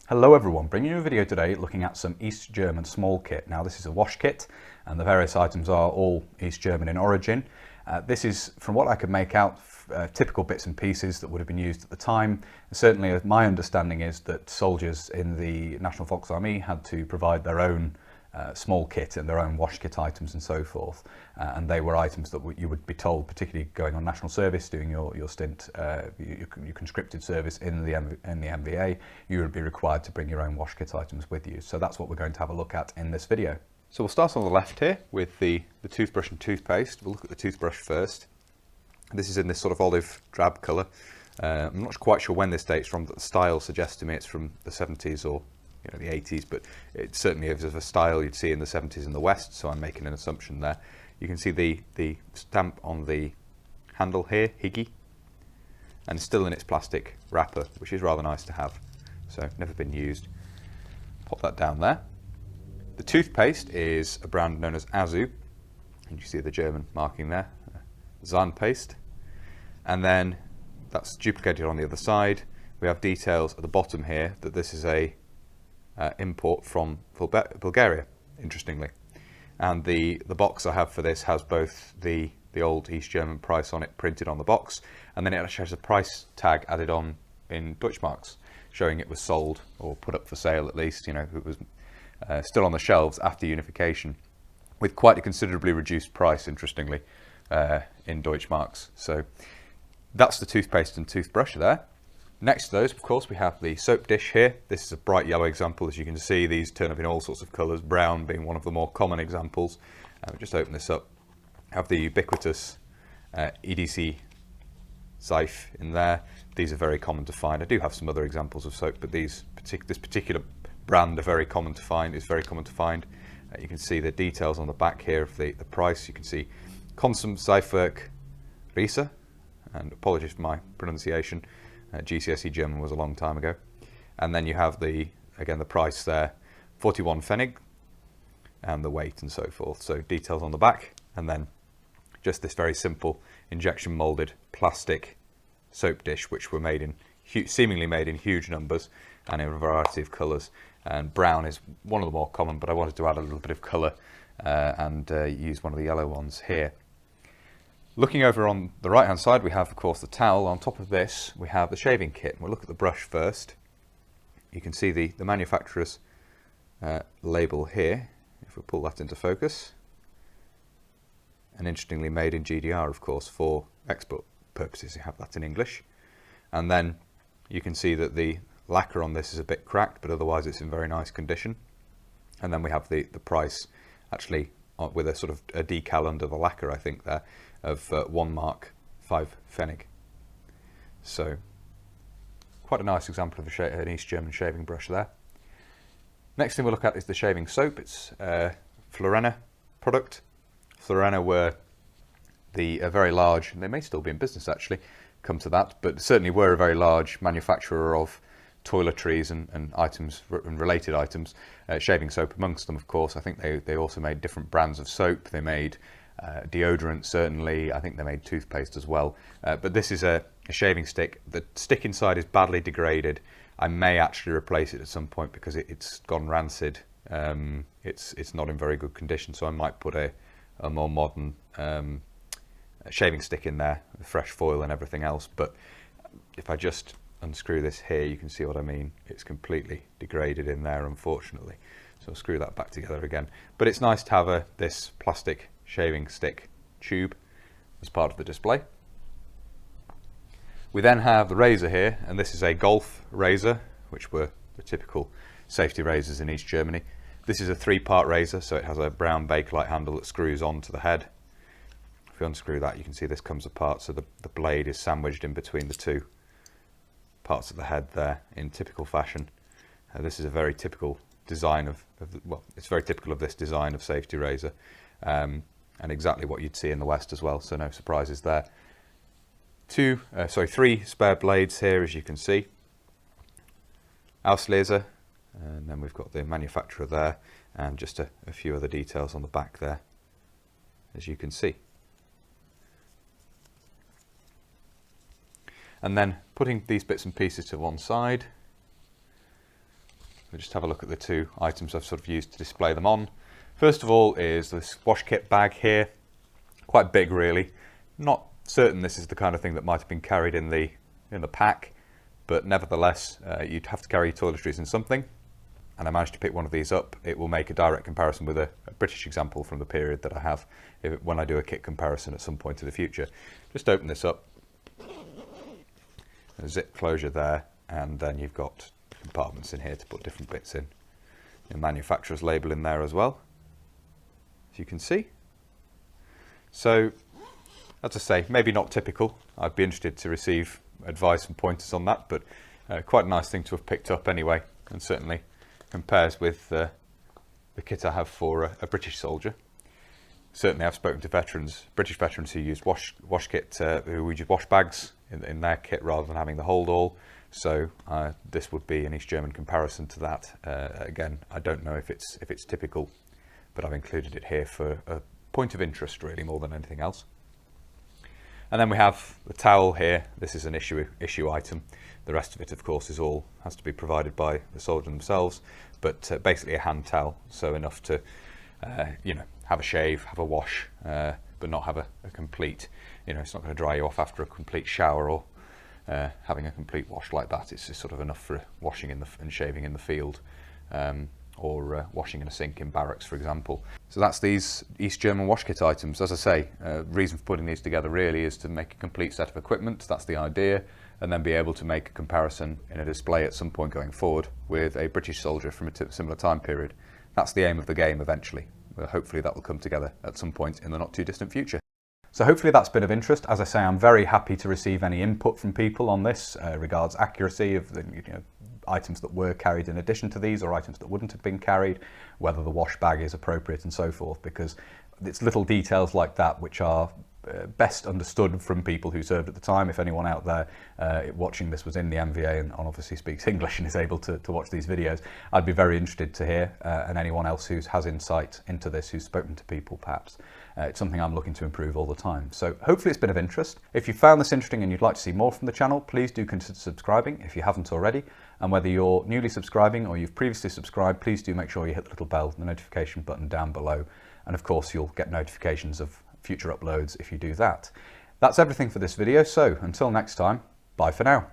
Hello everyone, bringing you a video today looking at some East German small kit. Now this is a wash kit and the various items are all East German in origin. This is, from what I could make out, typical bits and pieces that would have been used at the time. Certainly my understanding is that soldiers in the National Volksarmee had to provide their own small kit and their own wash kit items and so forth, and they were items that you would be told, particularly going on national service, doing your stint, your conscripted service in the NVA, you would be required to bring your own wash kit items with you. So that's what we're going to have a look at in this video. So we'll start on the left here with the toothbrush and toothpaste. We'll look at the toothbrush first. This is in this sort of olive drab colour. I'm not quite sure when this dates from, but the style suggests to me it's from the 70s or the 80s, but it certainly is of a style you'd see in the 70s in the West, so I'm making an assumption there. You can see the stamp on the handle here, Higgy, and still in its plastic wrapper, which is rather nice to have, so never been used. Pop that down there. The toothpaste is a brand known as Azu, and you see the German marking there, Zahnpaste, and then that's duplicated on the other side. We have details at the bottom here that this is a import from Bulgaria, interestingly, and the box I have for this has both the old East German price on it printed on the box, and then it actually has a price tag added on in Deutschmarks showing it was sold, or put up for sale at least, it was still on the shelves after unification with quite a considerably reduced price, interestingly, in Deutschmarks. So that's the toothpaste and toothbrush there. Next to those, of course, we have the soap dish here. This is a bright yellow example. As you can see, these turn up in all sorts of colours, brown being one of the more common examples. We'll just open this up. Have the ubiquitous EDC Seife in there. These are very common to find. I do have some other examples of soap, but this particular brand are very common to find. It's very common to find. You can see the details on the back here of the price. You can see Konsum Seifwerk Riese, and apologies for my pronunciation. GCSE German was a long time ago. And then you have again the price there, 41 Pfennig, and the weight and so forth. So details on the back, and then just this very simple injection molded plastic soap dish, which were seemingly made in huge numbers and in a variety of colours. And brown is one of the more common, but I wanted to add a little bit of colour and use one of the yellow ones here. Looking over on the right hand side, we have, of course, the towel. On top of this, we have the shaving kit. We'll look at the brush first. You can see the manufacturer's label here, if we pull that into focus. And interestingly, made in GDR, of course, for export purposes. You have that in English. And then you can see that the lacquer on this is a bit cracked, but otherwise it's in very nice condition. And then we have the price, actually, with a sort of a decal under the lacquer, I think, there, of 1 mark 5 Pfennig. So quite a nice example of an East German shaving brush there. Next thing we'll look at is the shaving soap. It's a Florena product. Florena were a very large, and they may still be in business actually, come to that, but certainly were a very large manufacturer of toiletries and items and related items, shaving soap amongst them, of course. I think they also made different brands of soap. They made deodorant, certainly. I think they made toothpaste as well. But this is a shaving stick. The stick inside is badly degraded. I may actually replace it at some point because it's gone rancid. It's not in very good condition, so I might put a more modern shaving stick in there, with fresh foil and everything else. But if I just unscrew this here, you can see what I mean. It's completely degraded in there, unfortunately. So I'll screw that back together again. But it's nice to have this plastic shaving stick tube as part of the display. We then have the razor here, and this is a golf razor, which were the typical safety razors in East Germany. This is a 3-part razor, so it has a brown bakelite handle that screws onto the head. If you unscrew that, you can see this comes apart, so the blade is sandwiched in between the two parts of the head there in typical fashion. This is a very typical design it's very typical of this design of safety razor, and exactly what you'd see in the West as well, so no surprises there. 3 spare blades here, as you can see. Auslese, and then we've got the manufacturer there, and just a few other details on the back there, as you can see. And then putting these bits and pieces to one side, We'll just have a look at the two items I've sort of used to display them on. First of all is this wash kit bag here. Quite big really. Not certain this is the kind of thing that might have been carried in the pack, but nevertheless you'd have to carry toiletries in something, and I managed to pick one of these up. It will make a direct comparison with a British example from the period that I have when I do a kit comparison at some point in the future. Just open this up, a zip closure there, and then you've got compartments in here to put different bits in. Your manufacturer's label in there as well, as you can see. So, as I say, maybe not typical. I'd be interested to receive advice and pointers on that, but quite a nice thing to have picked up anyway, and certainly compares with the kit I have for a British soldier. Certainly I've spoken to British veterans who use wash kit, who use wash bags in their kit rather than having the hold all. So this would be an East German comparison to that. Again, I don't know if it's typical, but I've included it here for a point of interest really more than anything else. And then we have the towel here. This is an issue item. The rest of it, of course, has to be provided by the soldier themselves, but basically a hand towel, so enough to have a shave, have a wash, but not have a complete, it's not going to dry you off after a complete shower or having a complete wash like that. It's just sort of enough for washing and shaving in the field, or washing in a sink in barracks, for example. So that's these East German wash kit items. As I say, reason for putting these together really is to make a complete set of equipment. That's the idea, and then be able to make a comparison in a display at some point going forward with a British soldier from a similar time period. That's the aim of the game eventually. Hopefully that will come together at some point in the not too distant future. So hopefully that's been of interest. As I say, I'm very happy to receive any input from people on this regards accuracy of the items that were carried in addition to these, or items that wouldn't have been carried, whether the wash bag is appropriate and so forth, because it's little details like that which are best understood from people who served at the time. If anyone out there watching this was in the NVA and obviously speaks English and is able to watch these videos, I'd be very interested to hear, and anyone else who has insight into this, who's spoken to people perhaps. It's something I'm looking to improve all the time. So hopefully it's been of interest. If you found this interesting and you'd like to see more from the channel, please do consider subscribing if you haven't already. And whether you're newly subscribing or you've previously subscribed, please do make sure you hit the little bell, the notification button down below. And of course, you'll get notifications of future uploads if you do that. That's everything for this video. So until next time, bye for now.